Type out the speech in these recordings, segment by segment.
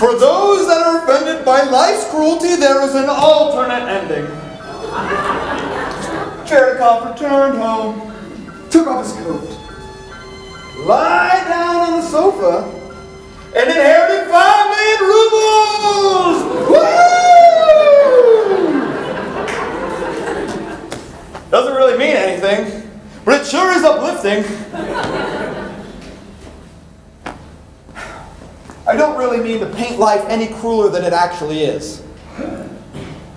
For those that are offended by life's cruelty, there is an alternate ending. Chernikov returned home, took off his coat, lied down on the sofa, and inherited 5 million rubles! Woo! Doesn't really mean anything, but it sure is uplifting. I don't really mean to paint life any crueler than it actually is.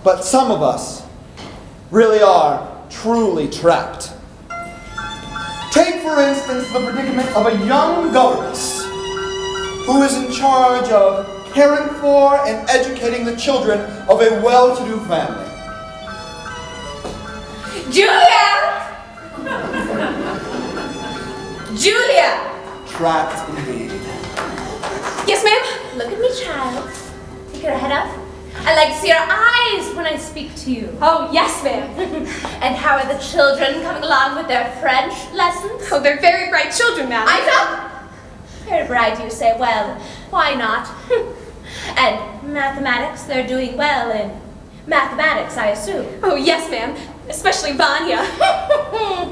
But some of us really are truly trapped. Take, for instance, the predicament of a young governess who is in charge of caring for and educating the children of a well-to-do family. Julia! Julia! Trapped indeed. Yes, ma'am? Look at me, child. Take your head up. I like to see your eyes when I speak to you. Oh, yes, ma'am. And how are the children coming along with their French lessons? Oh, they're very bright children, ma'am. I know. Very bright, you say. Well, why not? And mathematics, they're doing well in mathematics, I assume. Oh, yes, ma'am. Especially Vanya.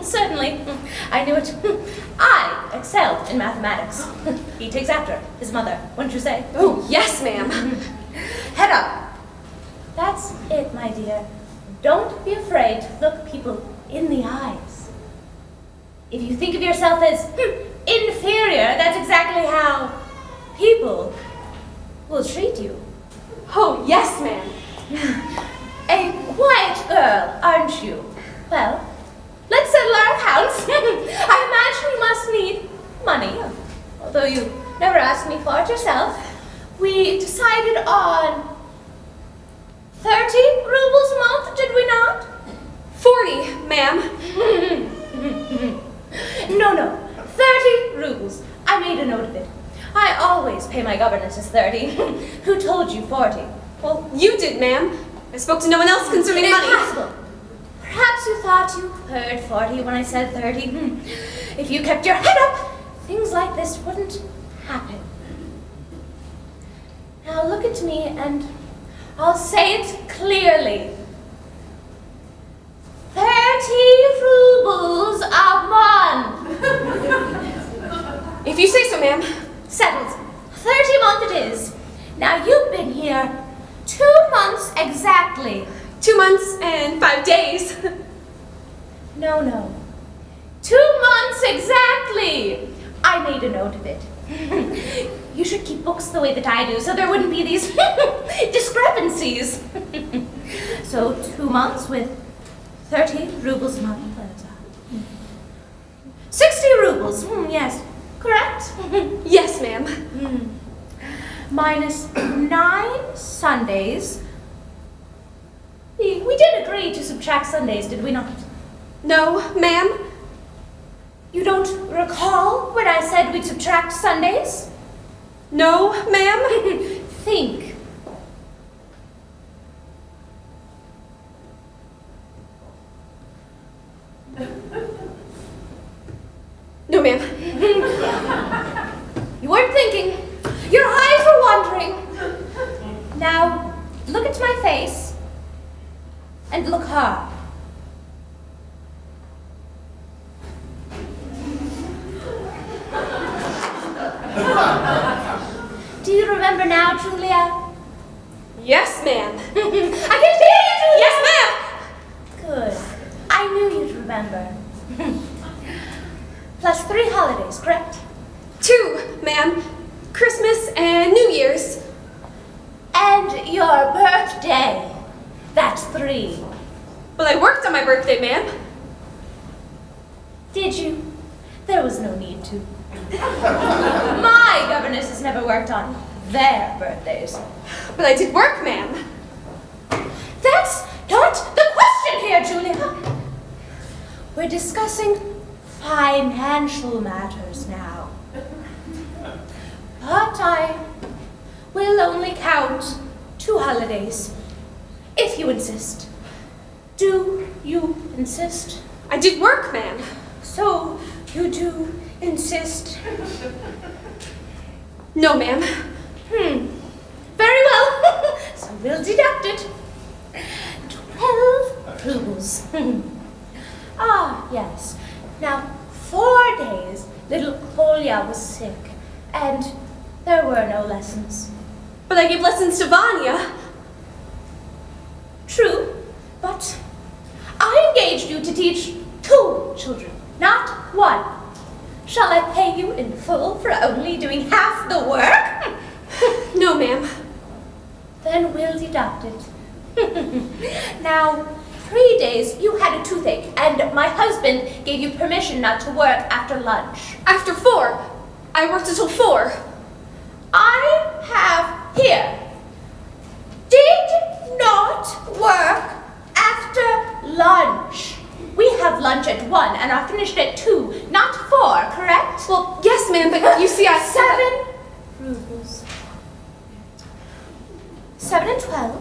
Certainly. I knew it. I excelled in mathematics. He takes after his mother, wouldn't you say? Oh, yes, ma'am. Head up. That's it, my dear. Don't be afraid to look people in the eyes. If you think of yourself as inferior, that's exactly how people will treat you. Oh, yes, ma'am. A quiet girl, aren't you? Well, let's settle our accounts. I imagine you must need money, although you never asked me for it yourself. We decided on 30 rubles a month, did we not? 40, ma'am. No, 30 rubles. I made a note of it. I always pay my governesses 30. Who told you 40? Well, you did, ma'am. I spoke to no one else concerning money. Impossible. Perhaps you thought you heard 40 when I said 30. If you kept your head up, things like this wouldn't happen. Now look at me and I'll say it clearly. 30 rubles a month. If you say so, ma'am. Settled. 30 a month it is. Now you've been here 2 months exactly. 2 months and 5 days. No. 2 months exactly. I made a note of it. You should keep books the way that I do, so there wouldn't be these discrepancies. So 2 months with 30 rubles a month. 60 rubles, yes, correct? Yes, ma'am. Minus 9 Sundays. We did agree to subtract Sundays, did we not? No, ma'am. You don't recall when I said we'd subtract Sundays? No, ma'am. Think. No, ma'am. You weren't thinking. Your eyes were wandering. Now, look at my face and look hard. Do you remember now, Julia? Yes, ma'am. I can hear you, Julia! Yes, ma'am. Good. I knew you'd remember. Plus 3 holidays, correct? 2, ma'am. Christmas and New Year's. And your birthday. That's 3. Well, I worked on my birthday, ma'am. Did you? There was no need to. My governesses never worked on their birthdays. But I did work, ma'am. That's not the question here, Julia. We're discussing financial matters now. But I will only count 2 holidays, if you insist. Do you insist? I did work, ma'am. So you do insist? No, ma'am. We'll deduct it. 12 rubles. Ah, yes. Now, 4 days, little Kolya was sick, and there were no lessons. But I gave lessons to Vanya. True, but I engaged you to teach 2 children, not 1. Shall I pay you in full for only doing half the work? No, ma'am. Then we'll deduct it. Now, 3 days you had a toothache, and my husband gave you permission not to work after lunch. After 4. I worked until 4. I have here. Did not work after lunch. We have lunch at 1 and are finished at 2, not 4, correct? Well, yes, ma'am, but you see, 7 rubles. 7 and 12.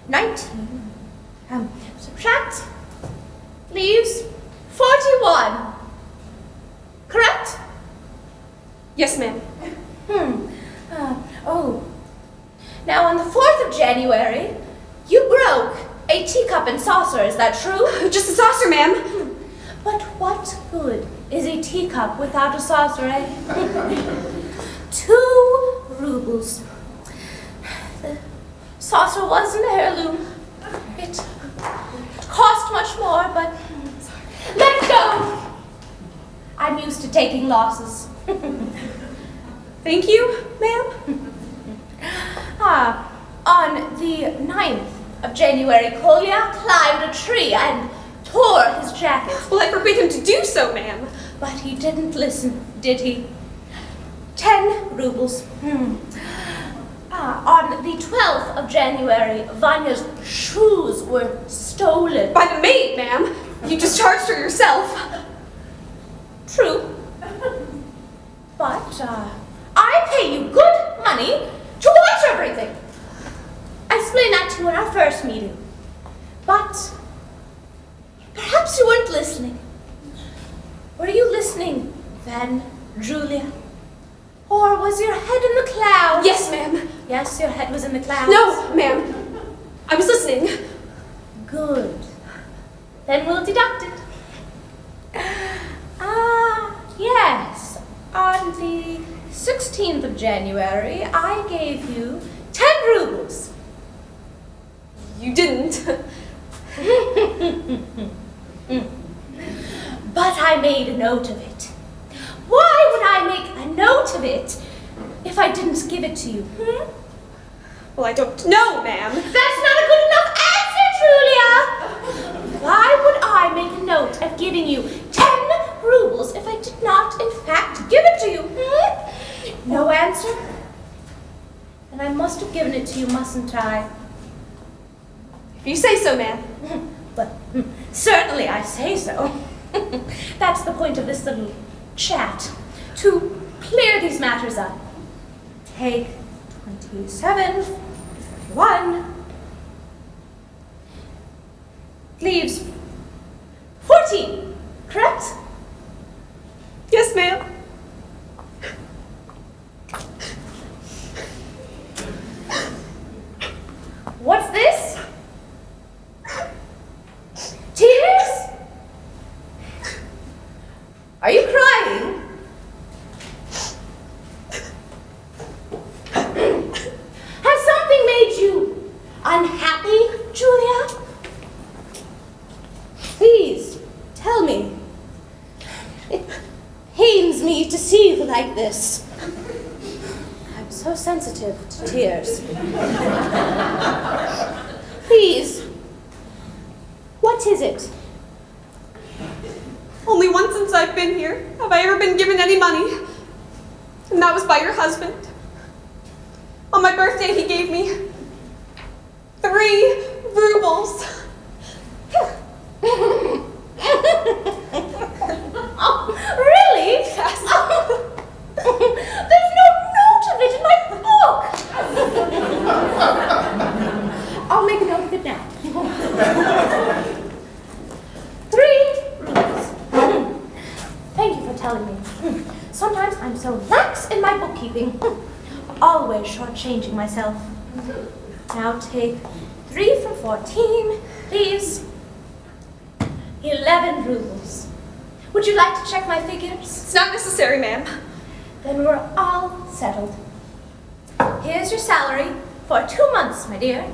19. Subtract. Leaves 41. Correct? Yes, ma'am. Oh. Now, on the 4th of January, you broke a teacup and saucer. Is that true? Just a saucer, ma'am. But what good is a teacup without a saucer, eh? 2 rubles. The saucer was an heirloom. It cost much more, but let go. I'm used to taking losses. Thank you, ma'am. On the 9th of January, Kolya climbed a tree and tore his jacket. Well, I forbid him to do so, ma'am. But he didn't listen, did he? 10 rubles. On the 12th of January, Vanya's shoes were stolen. By the maid, ma'am. You discharged her yourself. True. But, I pay you good money to watch everything. I explained that to you in our first meeting. But, perhaps you weren't listening. Were you listening then, Julia? Or was your head in the clouds? Yes, ma'am. Yes, your head was in the clouds. No, ma'am. I was listening. Good. Then we'll deduct it. Yes. On the 16th of January, I gave you 10 rubles. You didn't. But I made a note of it. Why would I make a note of it if I didn't give it to you? Well, I don't know, ma'am. That's not a good enough answer, Julia! Why would I make a note of giving you 10 rubles if I did not, in fact, give it to you? No answer? Then I must have given it to you, mustn't I? If you say so, ma'am. But certainly I say so. That's the point of this little chat, to clear these matters up. Take 27, 51, leaves 14, correct? Yes, ma'am. What's this? Tears? Are you crying? Has something made you unhappy, Julia? Please, tell me. It pains me to see you like this. I'm so sensitive to tears. Please, what is it? Only once since I've been here have I ever been given any money. And that was by your husband. On my birthday, he gave me 3 rubles. Oh, really? Yes. There's no note of it in my book. I'll make a note of it now. 3 rubles. Thank you for telling me. Sometimes I'm so lax in my bookkeeping. Always shortchanging myself. Now take 3 from 14, please. 11 rubles. Would you like to check my figures? It's not necessary, ma'am. Then we're all settled. Here's your salary for 2 months, my dear.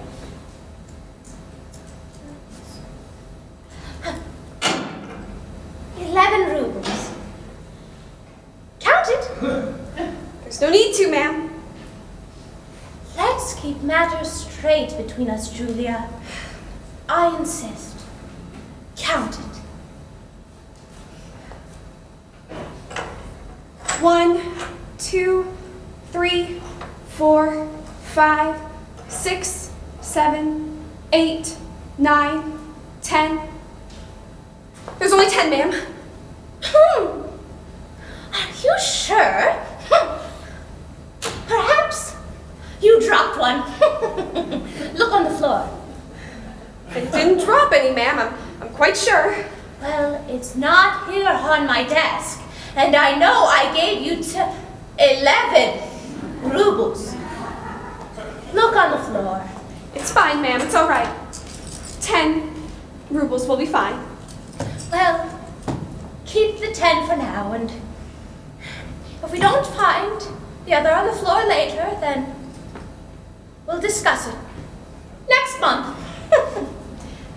11 rubles. Count it. There's no need to, ma'am. Let's keep matters straight between us, Julia. I insist. Count it. 1, 2, 3, 4, 5, 6, 7, 8, 9, 10. There's only 10, ma'am. Are you sure? Perhaps you dropped one. Look on the floor. I didn't drop any, ma'am. I'm quite sure. Well, it's not here on my desk. And I know I gave you 11 rubles. Look on the floor. It's fine, ma'am. It's all right. 10 rubles will be fine. Well, keep the 10 for now, and if we don't find the other on the floor later, then we'll discuss it next month.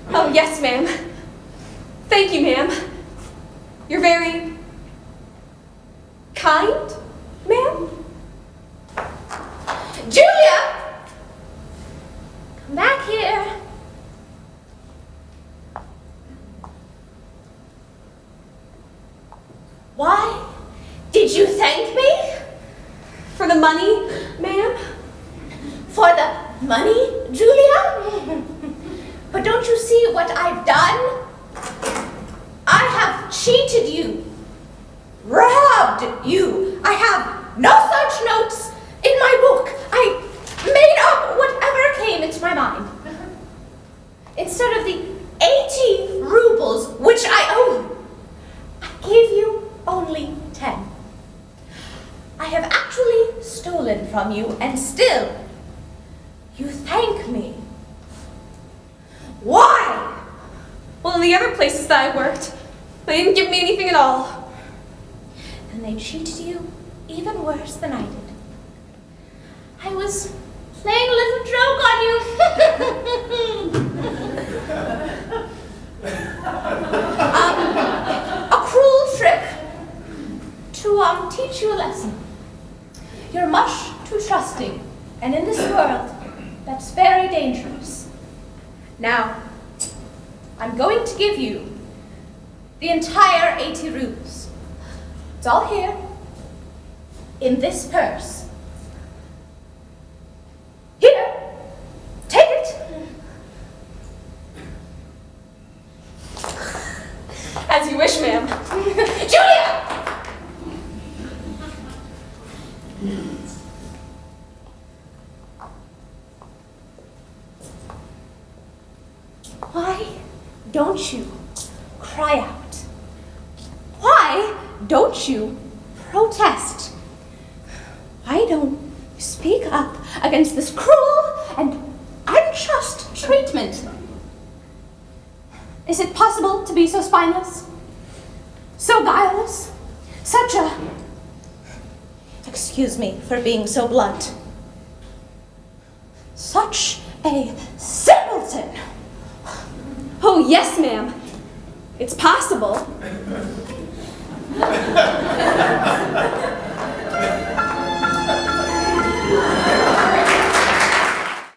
Oh, yes, ma'am. Thank you, ma'am. You're very kind, ma'am? Julia! Come back here. Why did you thank me? For the money, ma'am? For the money, Julia? But don't you see what I've done? I have cheated you, robbed you. I have no such notes in my book. I made up whatever came into my mind. Instead of the 80 rubles which I owe you, I gave you only 10. I have actually stolen from you, and still you thank me. Why? Well, in the other places that I worked, they didn't give me anything at all. And they cheated you even worse than I did. I was playing a little joke on you. A cruel trick to teach you a lesson. You're much too trusting, and in this world, that's very dangerous. Now, I'm going to give you the entire 80 rubles. It's all here, in this purse. Here, take it. As you wish, ma'am. Julia! Why don't you cry out? Why don't you protest? Why don't you speak up against this cruel and unjust treatment? Is it possible to be so spineless? So guileless? Such a... Excuse me for being so blunt. Such a simpleton! Oh, yes, ma'am. It's possible.